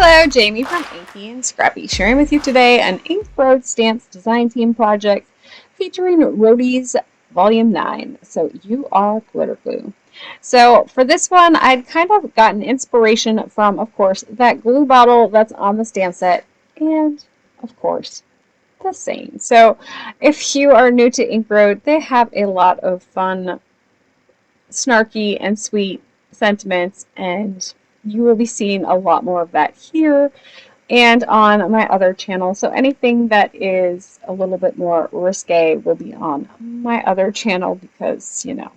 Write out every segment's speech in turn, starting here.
Hello, Jamie from Inky&Scrappy, sharing with you today an Ink Road Stamps design team project featuring Roadies Volume 9. So you are glitter glue. So for this one, I'd kind of gotten inspiration from, of course, that glue bottle that's on the stamp set, and of course, the same. So if you are new to Ink Road, they have a lot of fun, snarky, and sweet sentiments, and you will be seeing a lot more of that here and on my other channel. So anything that is a little bit more risque will be on my other channel because, you know,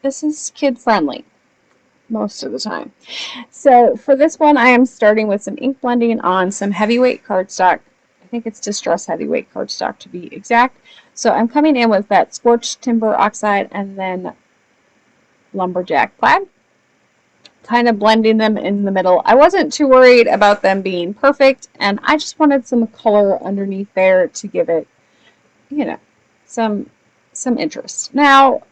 this is kid friendly most of the time. So for this one, I am starting with some ink blending on some heavyweight cardstock. I think it's distress heavyweight cardstock to be exact. So I'm coming in with that Scorched timber oxide and then Lumberjack Plaid, kind of blending them in the middle. I wasn't too worried about them being perfect, and I just wanted some color underneath there to give it, you know, some interest. Now,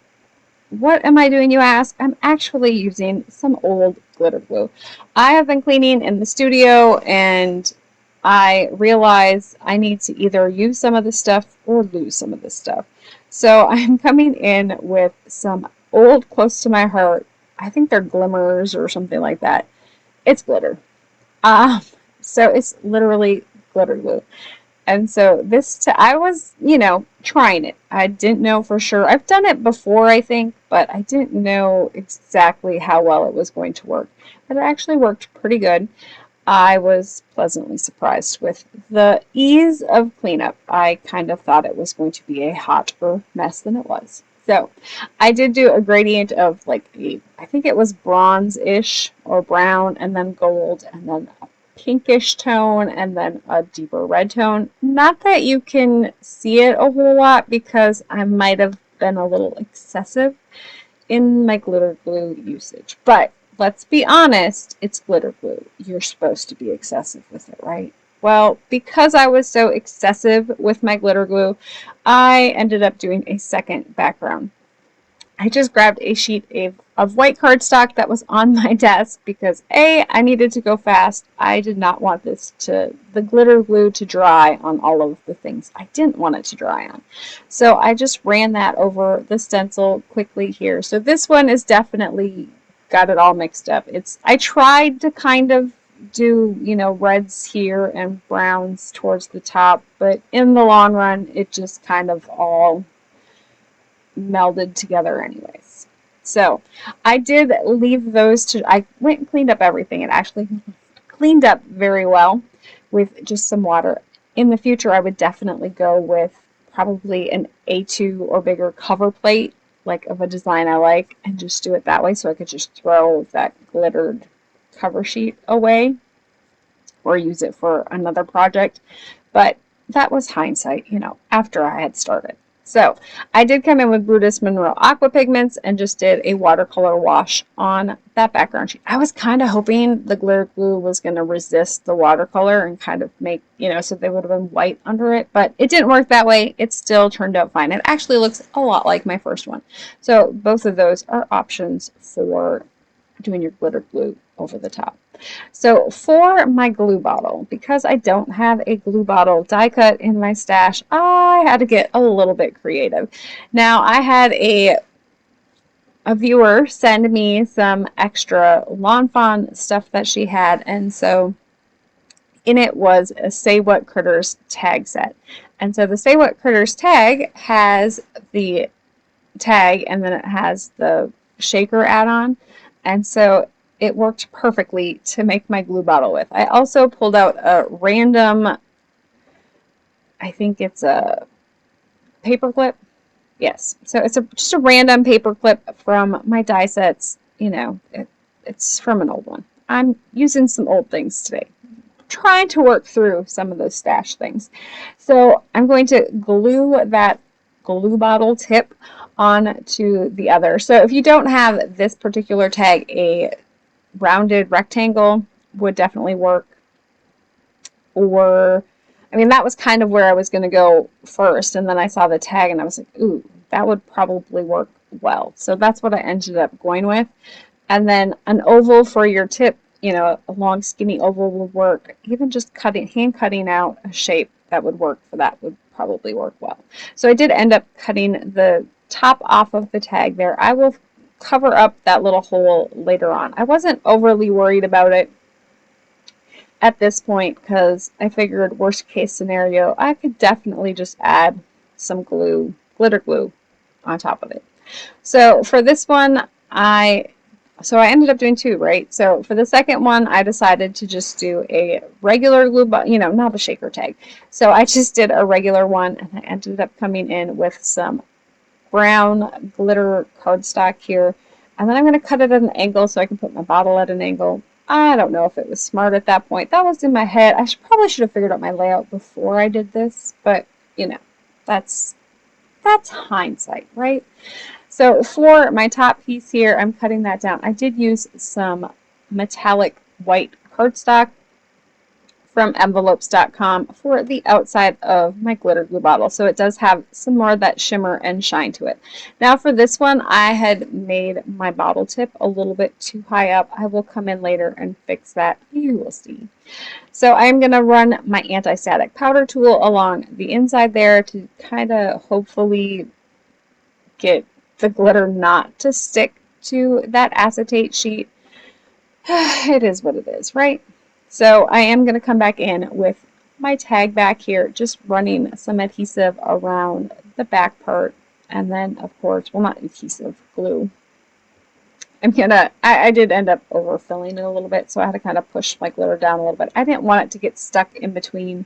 what am I doing, you ask? I'm actually using some old glitter glue. I have been cleaning in the studio, and I realize I need to either use some of this stuff or lose some of this stuff. So I'm coming in with some old Close to My Heart. I think they're glimmers or something like that. It's glitter. So it's literally glitter glue. And so I was, you know, trying it. I didn't know for sure. I've done it before, I think, but I didn't know exactly how well it was going to work. But it actually worked pretty good. I was pleasantly surprised with the ease of cleanup. I kind of thought it was going to be a hotter mess than it was. So I did do a gradient of like I think it was bronze-ish or brown, and then gold, and then a pinkish tone, and then a deeper red tone. Not that you can see it a whole lot because I might have been a little excessive in my glitter glue usage. But let's be honest, it's glitter glue. You're supposed to be excessive with it, right? Well, because I was so excessive with my glitter glue, I ended up doing a second background. I just grabbed a sheet of white cardstock that was on my desk because A, I needed to go fast. I did not want the glitter glue to dry on all of the things I didn't want it to dry on. So I just ran that over the stencil quickly here. So this one is definitely got it all mixed up. I tried to kind of do, you know, reds here and browns towards the top, but in the long run it just kind of all melded together anyways. So I did leave those I went and cleaned up everything. It actually cleaned up very well with just some water. In the future I would definitely go with probably an A2 or bigger cover plate, like of a design I like, and just do it that way so I could just throw that glittered cover sheet away or use it for another project. But that was hindsight, you know, after I had started. So I did come in with Brutus Monroe Aqua Pigments and just did a watercolor wash on that background sheet. I was kind of hoping the glitter glue was going to resist the watercolor and kind of make, you know, so they would have been white under it, but it didn't work that way. It still turned out fine. It actually looks a lot like my first one. So both of those are options for doing your glitter glue over the top. So for my glue bottle, because I don't have a glue bottle die cut in my stash, I had to get a little bit creative. Now I had a viewer send me some extra Lawn Fawn stuff that she had, and so in it was a Say What Critters tag set. And so the Say What Critters tag has the tag and then it has the shaker add-on, and so it worked perfectly to make my glue bottle with. I also pulled out a random, I think it's a paperclip. Yes, so it's just a random paperclip from my die sets. You know, it's from an old one. I'm using some old things today, trying to work through some of those stash things. So I'm going to glue that glue bottle tip onto the other. So if you don't have this particular tag, a rounded rectangle would definitely work. Or, I mean, that was kind of where I was going to go first, and then I saw the tag and I was like, ooh, that would probably work well. So that's what I ended up going with. And then an oval for your tip you know, a long skinny oval would work. Even just hand cutting out a shape that would work for that would probably work well. So I did end up cutting the top off of the tag there. I will cover up that little hole later on. I wasn't overly worried about it at this point because I figured worst case scenario, I could definitely just add some glue, glitter glue on top of it. So for this one, I ended up doing two, right? So for the second one, I decided to just do a regular glue, but you know, not a shaker tag. So I just did a regular one, and I ended up coming in with some brown glitter cardstock here. And then I'm going to cut it at an angle so I can put my bottle at an angle. I don't know if it was smart at that point. That was in my head. I probably should have figured out my layout before I did this, but you know, that's hindsight, right? So for my top piece here, I'm cutting that down. I did use some metallic white cardstock from envelopes.com for the outside of my glitter glue bottle. So it does have some more of that shimmer and shine to it. Now for this one, I had made my bottle tip a little bit too high up. I will come in later and fix that. You will see. So I'm going to run my anti-static powder tool along the inside there to kind of hopefully get the glitter not to stick to that acetate sheet. It is what it is, right? So I am going to come back in with my tag back here, just running some adhesive around the back part, and then of course, well, not adhesive, glue. I did end up overfilling it a little bit, so I had to kind of push my glitter down a little bit. I didn't want it to get stuck in between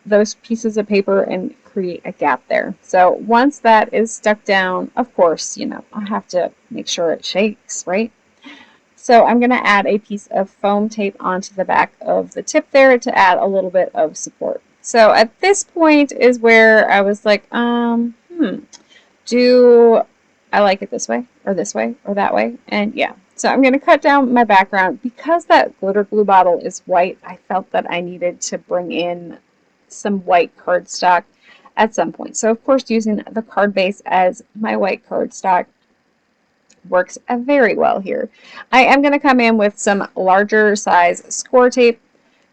those pieces of paper and create a gap there. So once that is stuck down, of course, you know, I have to make sure it shakes, right? So I'm going to add a piece of foam tape onto the back of the tip there to add a little bit of support. So at this point is where I was like, do I like it this way or that way? And yeah, so I'm going to cut down my background. Because that glitter glue bottle is white, I felt that I needed to bring in some white cardstock at some point. So of course, using the card base as my white cardstock works very well here. I am going to come in with some larger size score tape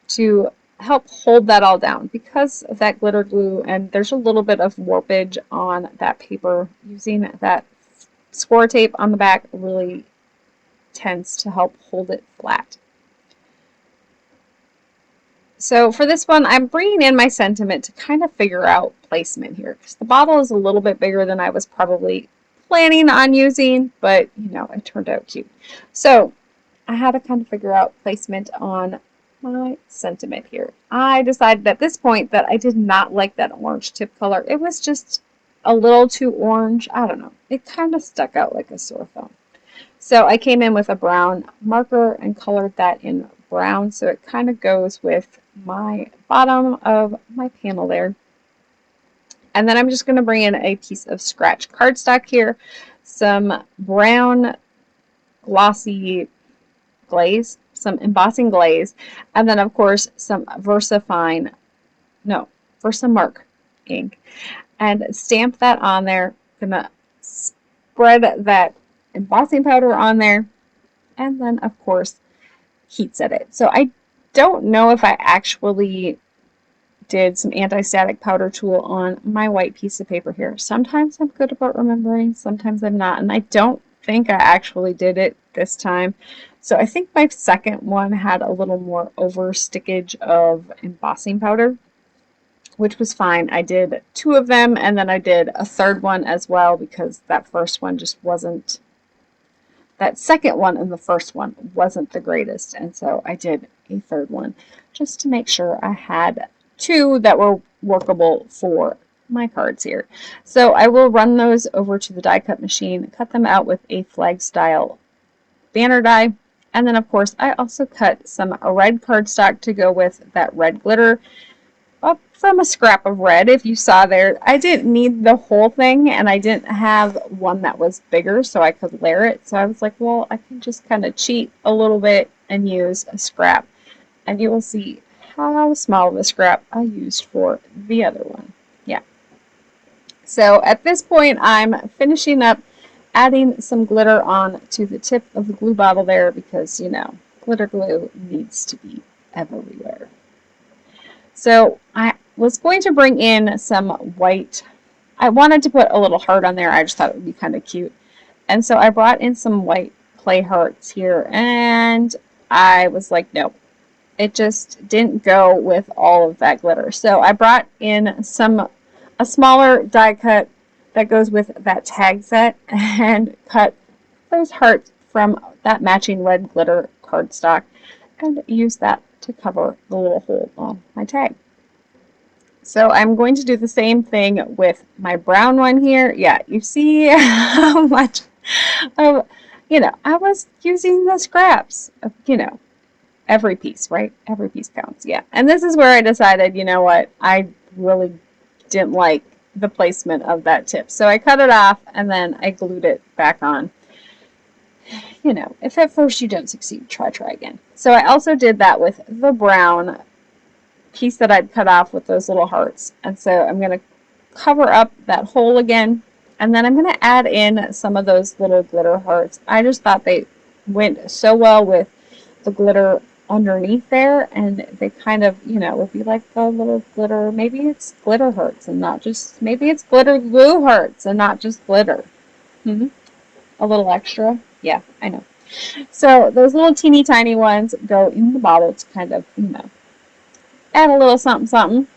to help hold that all down because of that glitter glue, and there's a little bit of warpage on that paper. Using that score tape on the back really tends to help hold it flat. So for this one, I'm bringing in my sentiment to kind of figure out placement here, because the bottle is a little bit bigger than I was probably planning on using, but you know, it turned out cute. So I had to kind of figure out placement on my sentiment here. I decided at this point that I did not like that orange tip color. It was just a little too orange. I don't know. It kind of stuck out like a sore thumb. So I came in with a brown marker and colored that in brown, so it kind of goes with my bottom of my panel there. And then I'm just going to bring in a piece of scratch cardstock here, some brown glossy glaze, some embossing glaze, and then of course some Versamark ink, and stamp that on there. Gonna spread that embossing powder on there, and then of course heat set it. So I don't know if I actually did some anti-static powder tool on my white piece of paper here. Sometimes I'm good about remembering, sometimes I'm not, and I don't think I actually did it this time. So I think my second one had a little more over stickage of embossing powder, which was fine. I did 2 of them, and then I did a third one as well because that first one just wasn't, that second one and the first one wasn't the greatest, and so I did a third one just to make sure I had 2 that were workable for my cards here. So I will run those over to the die cut machine, cut them out with a flag style banner die, and then of course I also cut some red cardstock to go with that red glitter up from a scrap of red. If you saw there, I didn't need the whole thing, and I didn't have one that was bigger so I could layer it, so I was like, well, I can just kind of cheat a little bit and use a scrap, and you will see how small of a scrap I used for the other one. Yeah. So at this point, I'm finishing up adding some glitter on to the tip of the glue bottle there because, you know, glitter glue needs to be everywhere. So I was going to bring in some white. I wanted to put a little heart on there. I just thought it would be kind of cute. And so I brought in some white clay hearts here, and I was like, nope. It just didn't go with all of that glitter. So I brought in a smaller die cut that goes with that tag set and cut those hearts from that matching red glitter cardstock and use that to cover the little hole on my tag. So I'm going to do the same thing with my brown one here. Yeah, you see how much of, I was using the scraps of, every piece, right? Every piece counts, yeah. And this is where I decided, you know what, I really didn't like the placement of that tip. So I cut it off and then I glued it back on. If at first you don't succeed, try again. So I also did that with the brown piece that I'd cut off with those little hearts. And so I'm going to cover up that hole again. And then I'm going to add in some of those little glitter hearts. I just thought they went so well with the glitter underneath there, and they kind of, would be like the little glitter. Maybe it's glitter hearts and not just, maybe it's glitter glue hearts and not just glitter. A little extra. Yeah, I know. So those little teeny tiny ones go in the bottle to kind of, add a little something something.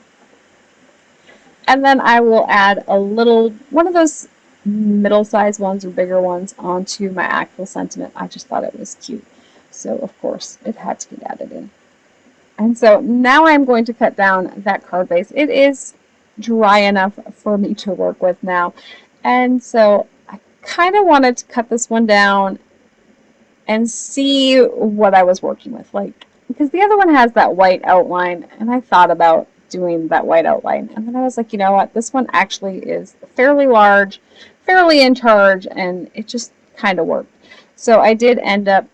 And then I will add a little, one of those middle-sized ones or bigger ones onto my actual sentiment. I just thought it was cute. So, of course, it had to be added in. And so now I'm going to cut down that card base. It is dry enough for me to work with now. And so I kind of wanted to cut this one down and see what I was working with. Because the other one has that white outline, and I thought about doing that white outline. And then I was like, you know what? This one actually is fairly large, fairly in charge, and it just kind of worked. So I did end up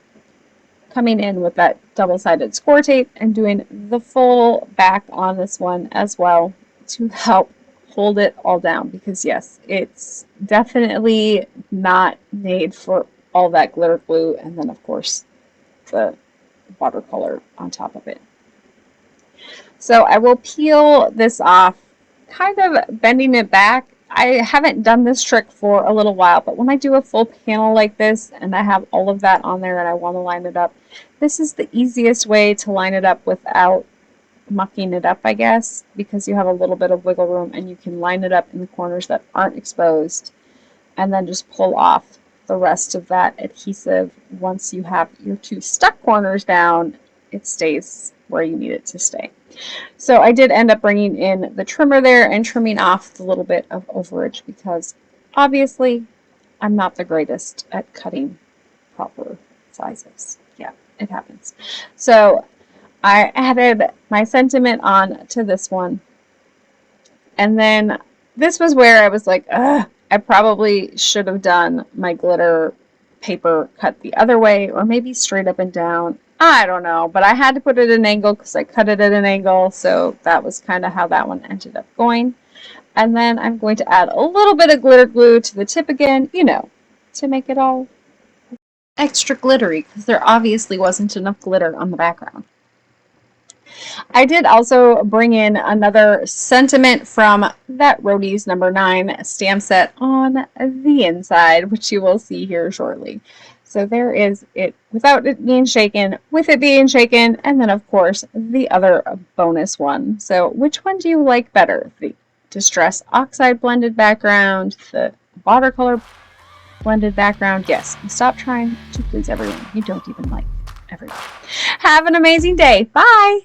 coming in with that double-sided score tape and doing the full back on this one as well to help hold it all down, because yes, it's definitely not made for all that glitter glue and then of course the watercolor on top of it. So I will peel this off, kind of bending it back. I haven't done this trick for a little while, but when I do a full panel like this and I have all of that on there and I want to line it up, this is the easiest way to line it up without mucking it up, I guess, because you have a little bit of wiggle room and you can line it up in the corners that aren't exposed and then just pull off the rest of that adhesive. Once you have your two stuck corners down, it stays where you need it to stay. So I did end up bringing in the trimmer there and trimming off the little bit of overage because obviously I'm not the greatest at cutting proper sizes. Yeah, it happens. So I added my sentiment on to this one. And then this was where I was like, ugh, I probably should have done my glitter paper cut the other way or maybe straight up and down. I don't know, but I had to put it at an angle because I cut it at an angle, so that was kind of how that one ended up going. And then I'm going to add a little bit of glitter glue to the tip again, to make it all extra glittery, because there obviously wasn't enough glitter on the background. I did also bring in another sentiment from that Roadies number 9 stamp set on the inside, which you will see here shortly. So there is it without it being shaken, with it being shaken, and then of course the other bonus one. So which one do you like better? The Distress Oxide blended background, the watercolor blended background? Yes, stop trying to please everyone. You don't even like everyone. Have an amazing day. Bye!